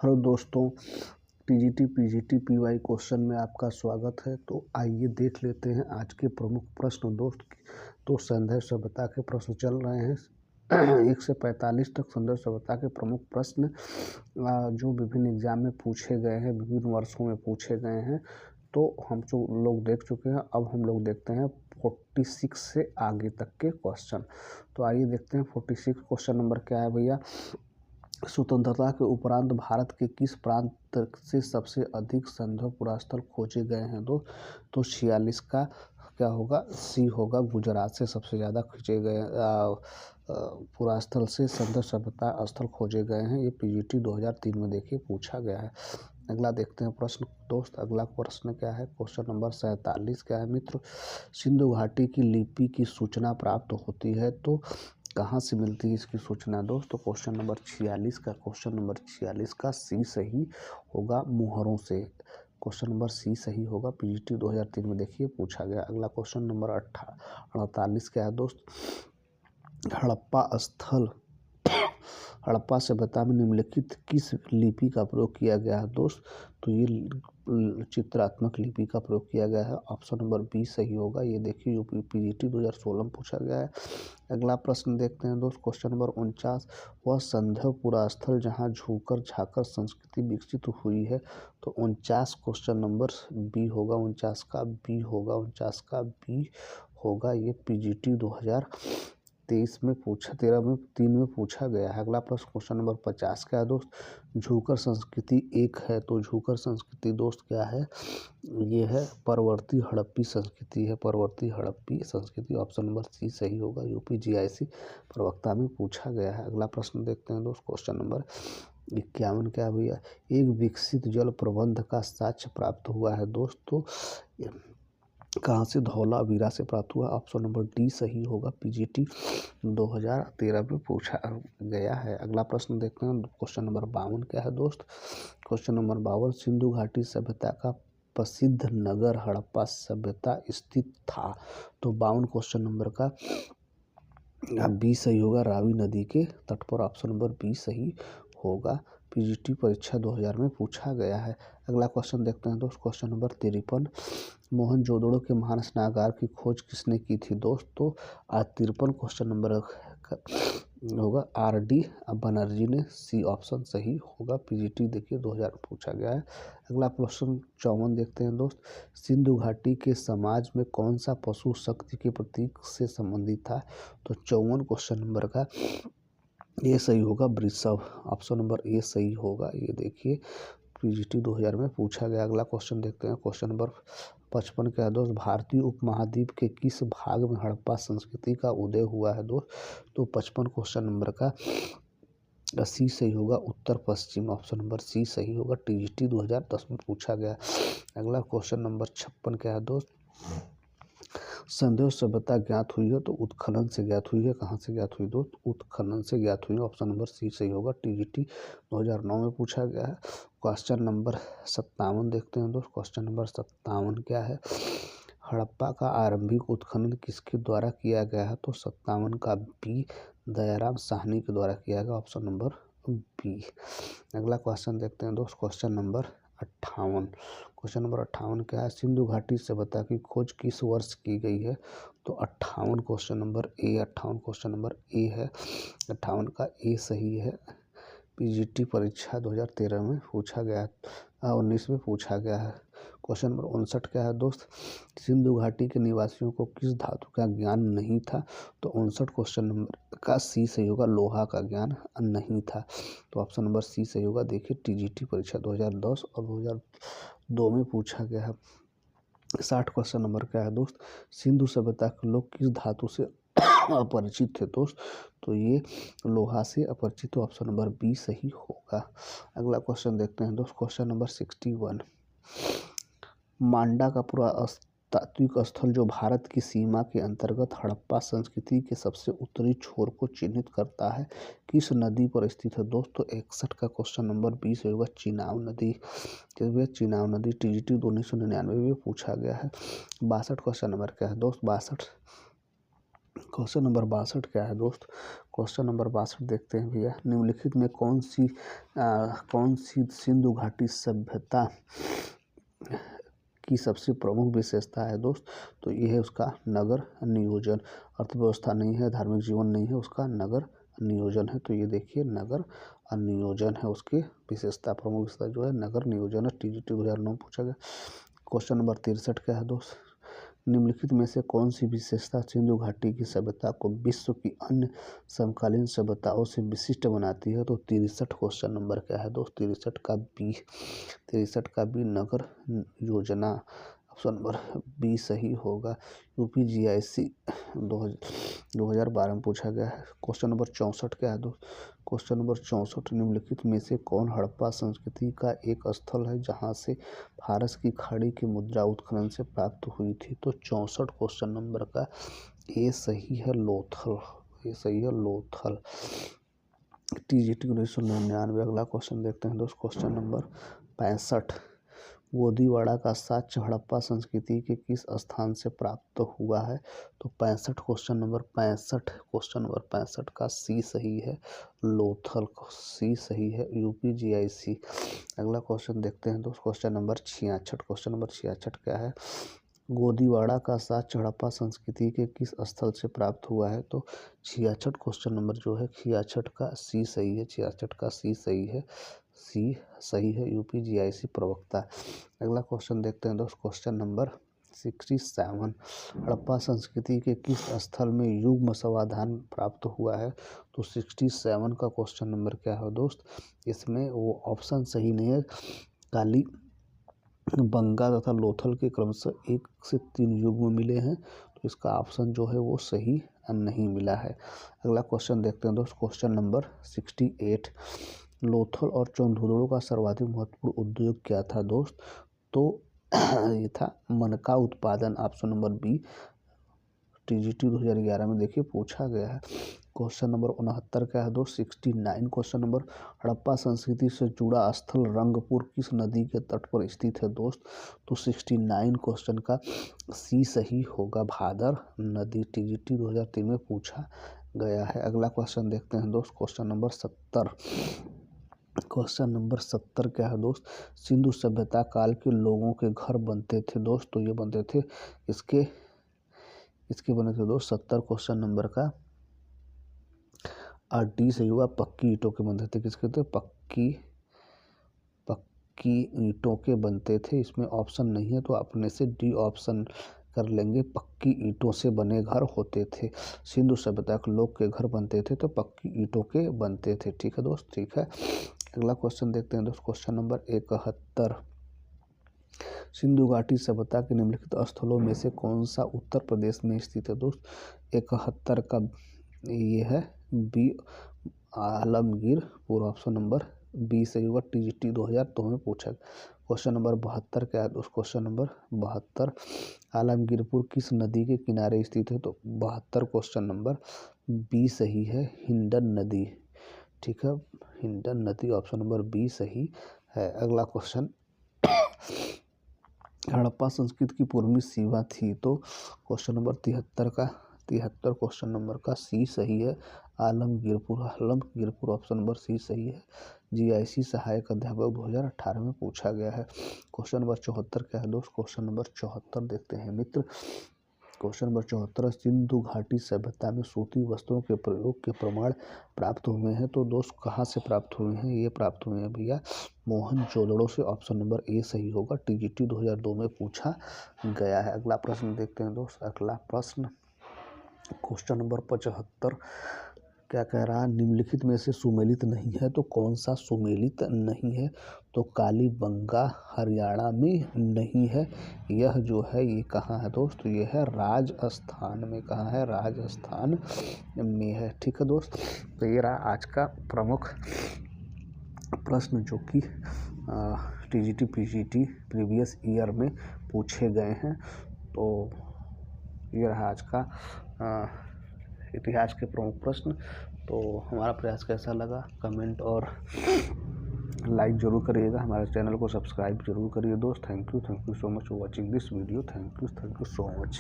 Hello दोस्तों, TGT PGT PY question में आपका स्वागत है। तो आइए देख लेते हैं आज के प्रमुख प्रश्न। तो संदर्भ सभ्यता के प्रश्न चल रहे हैं 1 से 45 तक संदर्भ सभ्यता के प्रमुख प्रश्न जो विभिन्न एग्जाम में पूछे गए हैं, विभिन्न वर्षों में पूछे गए हैं। तो हम जो लोग देख चुके हैं, अब हम लोग देखते हैं 46 से आगे तक के क्वेश्चन। तो आइए देखते हैं 46 क्वेश्चन नंबर क्या है भैया। स्वतंत्रता के उपरांत भारत के किस प्रांत से सबसे अधिक संदर्भ पुरास्थल खोजे गए हैं? तो 46 का क्या होगा? सी होगा। गुजरात से सबसे ज़्यादा खींचे गए पुरास्थल से संदर्भ सभ्यता स्थल खोजे गए हैं। ये पीजीटी 2003 में देखिए पूछा गया है। अगला देखते हैं प्रश्न दोस्त। अगला प्रश्न क्या है? क्वेश्चन नंबर 47 क्या है मित्र? सिंधु घाटी की लिपि की सूचना प्राप्त होती है तो कहाँ से मिलती है इसकी सूचना दोस्त? तो क्वेश्चन नंबर 46 का सी सही होगा, मुहरों से। क्वेश्चन नंबर सी सही होगा। पीजीटी 2003 में देखिए पूछा गया। अगला क्वेश्चन नंबर 48 क्या है दोस्त? हड़प्पा सभ्यता में निम्नलिखित किस लिपि का प्रयोग किया गया है दोस्त? तो ये चित्रात्मक लिपि का प्रयोग किया गया है। ऑप्शन नंबर बी सही होगा। ये देखिए यूपी पीजीटी 2016 में पूछा गया है। अगला प्रश्न देखते हैं दोस्त। क्वेश्चन नंबर 49, वह संदर्भ पुरास्थल जहाँ झूकर झाकर संस्कृति विकसित हुई है। तो 49 क्वेश्चन नंबर बी होगा। 49 का बी होगा। ये पीजीटी 2023 में पूछा 3 में पूछा गया है। अगला प्रश्न क्वेश्चन नंबर 50 क्या है दोस्त? झूकर संस्कृति एक है तो झूकर संस्कृति दोस्त क्या है? ये है परवर्ती हड़प्पी संस्कृति है। परवर्ती हड़प्पी संस्कृति ऑप्शन नंबर सी सही होगा। यूपी जीआईसी प्रवक्ता में पूछा गया है। अगला प्रश्न देखते हैं दोस्त। क्वेश्चन नंबर 51 क्या भैया? एक विकसित जल प्रबंध का साक्ष्य प्राप्त हुआ है दोस्त। तो कहाँ से? धौलावीरा से प्राप्त हुआ। ऑप्शन नंबर डी सही होगा। पीजीटी 2013 में पूछा गया है। अगला प्रश्न देखते हैं। क्वेश्चन नंबर 52 क्या है दोस्त? क्वेश्चन नंबर 52, सिंधु घाटी सभ्यता का प्रसिद्ध नगर हड़प्पा सभ्यता स्थित था। तो 52 क्वेश्चन नंबर का बी सही होगा। रावी नदी के तट पर। ऑप्शन नंबर बी सही होगा। पीजीटी परीक्षा 2000 में पूछा गया है। अगला क्वेश्चन देखते हैं दोस्त। क्वेश्चन नंबर 53, मोहनजोदड़ो के महान स्नानागार की खोज किसने की थी दोस्त? तो 53 क्वेश्चन नंबर होगा आर डी बनर्जी ने। सी ऑप्शन सही होगा। पीजीटी देखिए 2000 में पूछा गया है। अगला प्रश्न 54 देखते हैं दोस्त। सिंधु घाटी के समाज में कौन सा पशु शक्ति के प्रतीक से संबंधित था? तो 54 क्वेश्चन नंबर का ए सही होगा। वृषभ। ऑप्शन नंबर ए सही होगा। ये देखिए पीजीटी 2000 में पूछा गया। अगला क्वेश्चन देखते हैं। क्वेश्चन नंबर 55 क्या है दोस्त? भारतीय उपमहाद्वीप के किस भाग में हड़प्पा संस्कृति का उदय हुआ है दोस्त? तो 55 क्वेश्चन नंबर का सी सही होगा। उत्तर पश्चिम। ऑप्शन नंबर सी सही होगा। टीजीटी 2010 में पूछा गया। अगला क्वेश्चन नंबर 56 क्या है दोस्त? संदेश सभ्यता ज्ञात हुई है तो उत्खनन से ज्ञात हुई है। कहाँ से ज्ञात हुई दोस्त? उत्खनन से ज्ञात हुई है। ऑप्शन नंबर सी सही होगा। टीजीटी 2009 में पूछा गया है। क्वेश्चन नंबर 57 देखते हैं दोस्त। क्वेश्चन नंबर 57 क्या है? हड़प्पा का आरंभिक उत्खनन किसके द्वारा किया गया है? तो 57 का बी दयाराम साहनी के द्वारा किया गया। Option number B. अगला क्वेश्चन देखते हैं दोस्त। क्वेश्चन नंबर 58 क्या है? सिंधु घाटी सभ्यता की खोज किस वर्ष की गई है? तो 58 क्वेश्चन नंबर ए है। 58 का ए सही है। पीजीटी परीक्षा 2013 में पूछा गया 19 में पूछा गया है। क्वेश्चन नंबर 59 क्या है दोस्त? सिंधु घाटी के निवासियों को किस धातु का ज्ञान नहीं था? तो 59 क्वेश्चन नंबर का सी सही होगा। लोहा का ज्ञान नहीं था। तो ऑप्शन नंबर सी सही होगा। देखिए टीजीटी परीक्षा 2010 और 2002 में पूछा गया है। 60 क्वेश्चन नंबर क्या है दोस्त? सिंधु सभ्यता के लोग किस धातु से अपरिचित थे दोस्त? तो ये लोहा से अपरिचित। तो ऑप्शन नंबर बी सही होगा। अगला क्वेश्चन देखते हैं दोस्त। क्वेश्चन नंबर 61, मांडा का पुरातात्विक स्थल जो भारत की सीमा के अंतर्गत हड़प्पा संस्कृति के सबसे उत्तरी छोर को चिन्हित करता है, किस नदी पर स्थित है दोस्त? तो 61 का क्वेश्चन नंबर 20 होगा। चिनाब नदी। चिनाब नदी टीजीटी 1999 में पूछा गया है। 62 क्वेश्चन नंबर क्या है दोस्त? 62 क्वेश्चन नंबर 62 क्या है दोस्त? क्वेश्चन नंबर 62 देखते हैं भैया। निम्नलिखित में कौन सी सिंधु घाटी सभ्यता की सबसे प्रमुख विशेषता है दोस्त? तो ये है उसका नगर नियोजन। अर्थव्यवस्था नहीं है, धार्मिक जीवन नहीं है, उसका नगर नियोजन है। तो ये देखिए नगर नियोजन है उसकी विशेषता, प्रमुख विशेषता जो है नगर नियोजन है। TGT 2009 पूछा गया। क्वेश्चन नंबर 63 क्या है दोस्त? निम्नलिखित में से कौन सी विशेषता सिंधु घाटी की सभ्यता को विश्व की अन्य समकालीन सभ्यताओं से विशिष्ट बनाती है? तो 63 क्वेश्चन नंबर क्या है दोस्त? 63 का बी नगर योजना, ऑप्शन नंबर बी सही होगा। UPGIC 2012 में पूछा गया है। क्वेश्चन नंबर 64 क्या है दोस्त? क्वेश्चन नंबर 64, निम्नलिखित में से कौन हड़प्पा संस्कृति का एक स्थल है जहां से फारस की खाड़ी की मुद्रा उत्खनन से प्राप्त हुई थी? तो 64 क्वेश्चन नंबर का ए सही है, लोथल। ये सही है, लोथल। TGT 1999। अगला क्वेश्चन देखते हैं दोस्त। क्वेश्चन नंबर 65, गोदीवाड़ा का साक्ष्य हड़प्पा संस्कृति के किस स्थान से प्राप्त हुआ है? तो 65 क्वेश्चन नंबर 65 का सी सही है, लोथल। सी सही है, UPGIC। अगला क्वेश्चन देखते हैं दोस्त। Question number 66। क्वेश्चन नंबर 66 क्या है? गोदीवाड़ा का साक्ष्य हड़प्पा संस्कृति के किस स्थल से प्राप्त हुआ है? तो 66 क्वेश्चन नंबर जो है 66 का सी सही है, 66 का सी सही है, सी सही है, UPGIC प्रवक्ता। अगला क्वेश्चन देखते हैं दोस्त। क्वेश्चन नंबर 67, हड़प्पा संस्कृति के किस स्थल में युग्म समाधान प्राप्त हुआ है? तो 67 का क्वेश्चन नंबर क्या है दोस्त? इसमें वो ऑप्शन सही नहीं है। काली बंगा तथा लोथल के क्रमशः 1 से 3 युग्म मिले हैं, तो इसका ऑप्शन जो है वो सही नहीं मिला है। अगला क्वेश्चन देखते हैं दोस्त। क्वेश्चन नंबर 68, लोथल और चौंधुड़ों का सर्वाधिक महत्वपूर्ण उद्योग क्या था दोस्त? तो ये था मनका उत्पादन, ऑप्शन नंबर बी। TGT 2011 में देखिए पूछा गया है। क्वेश्चन नंबर 69 क्या है दोस्त? 69 क्वेश्चन नंबर, हड़प्पा संस्कृति से जुड़ा स्थल रंगपुर किस नदी के तट पर स्थित है दोस्त? तो 69 क्वेश्चन का सी सही होगा, भादर नदी। TGT 2003 में पूछा गया है। अगला क्वेश्चन देखते हैं दोस्त। Question number 70। क्वेश्चन नंबर 70 क्या है दोस्त? सिंधु सभ्यता काल के लोगों के घर बनते थे दोस्त, तो ये बनते थे इसके बने थे दोस्त 70 क्वेश्चन नंबर का डी सही हुआ, पक्की ईंटों के बनते थे। किसके थे? पक्की ईंटों के बनते थे। इसमें ऑप्शन नहीं है तो अपने से डी ऑप्शन कर लेंगे। पक्की ईंटों से बने घर होते थे। सिंधु सभ्यता के लोग के घर बनते थे तो पक्की ईंटों के बनते थे। ठीक है दोस्त, ठीक है। अगला क्वेश्चन देखते हैं दोस्त। क्वेश्चन नंबर 71, सिंधु घाटी सभ्यता के निम्नलिखित स्थलों में से कौन सा उत्तर प्रदेश में स्थित है दोस्त? 71 का ये है B, Alamgirpur, option number B सही होगा। TGT 2002 में पूछा। क्वेश्चन नंबर 72 क्या है दोस्त? क्वेश्चन नंबर 72, आलमगीरपुर किस नदी के किनारे स्थित है? तो 72 क्वेश्चन नंबर बी सही है, हिंडन नदी। ठीक है, हिंडन नदी, ऑप्शन नंबर बी सही है। अगला क्वेश्चन, हड़प्पा संस्कृति की पूर्वी सीमा थी, तो क्वेश्चन नंबर 73 क्वेश्चन नंबर का सी सही है, आलमगीरपुर, ऑप्शन नंबर सी सही है। GIC सहायक अध्यापक 2018 में पूछा गया है। क्वेश्चन नंबर 74 क्या है दोस्त? क्वेश्चन नंबर 74 देखते हैं मित्र। क्वेश्चन नंबर 74, सिंधु घाटी सभ्यता में सूती वस्त्रों के प्रयोग के प्रमाण प्राप्त हुए हैं, तो दोस्त कहाँ से प्राप्त हुए हैं? ये प्राप्त हुए हैं भैया मोहनजोदड़ो से, ऑप्शन नंबर ए सही होगा। TGT 2002 में पूछा गया है। अगला प्रश्न देखते हैं दोस्त। अगला प्रश्न क्वेश्चन नंबर 75 क्या कह रहा है? निम्नलिखित में से सुमेलित नहीं है, तो कौन सा सुमेलित नहीं है? तो कालीबंगा हरियाणा में नहीं है। यह जो है ये कहाँ है दोस्त? तो ये है राजस्थान में। कहाँ है? राजस्थान में है। ठीक है दोस्त, तो ये रहा आज का प्रमुख प्रश्न जो कि TGT PGT प्रीवियस ईयर में पूछे गए हैं। तो ये रहा आज का इतिहास के प्रमुख प्रश्न। तो हमारा प्रयास कैसा लगा कमेंट और लाइक जरूर करिएगा। हमारे चैनल को सब्सक्राइब जरूर करिए दोस्त। Thank you so much for watching this video. Thank you so much.